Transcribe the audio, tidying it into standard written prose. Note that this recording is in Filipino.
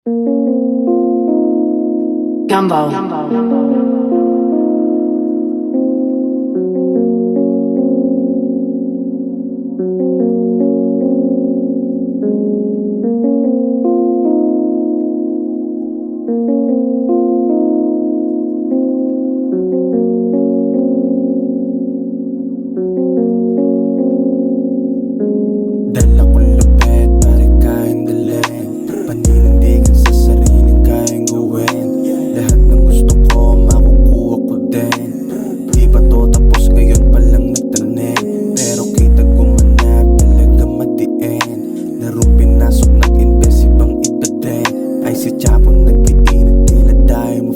Gumbo. Dala ko lupit, pare kayang dalhin. Paninindigan sa sariling kayang gawin. Lahat ng gusto ko, makukuha ko din. Di pa to tapos, ngayon palang nagtanim. Pero kita gumanap, talaga madiin. Larong pinasok, nag-invest, ibang iba din. Ay si Chapo nag-iinit, tila tayo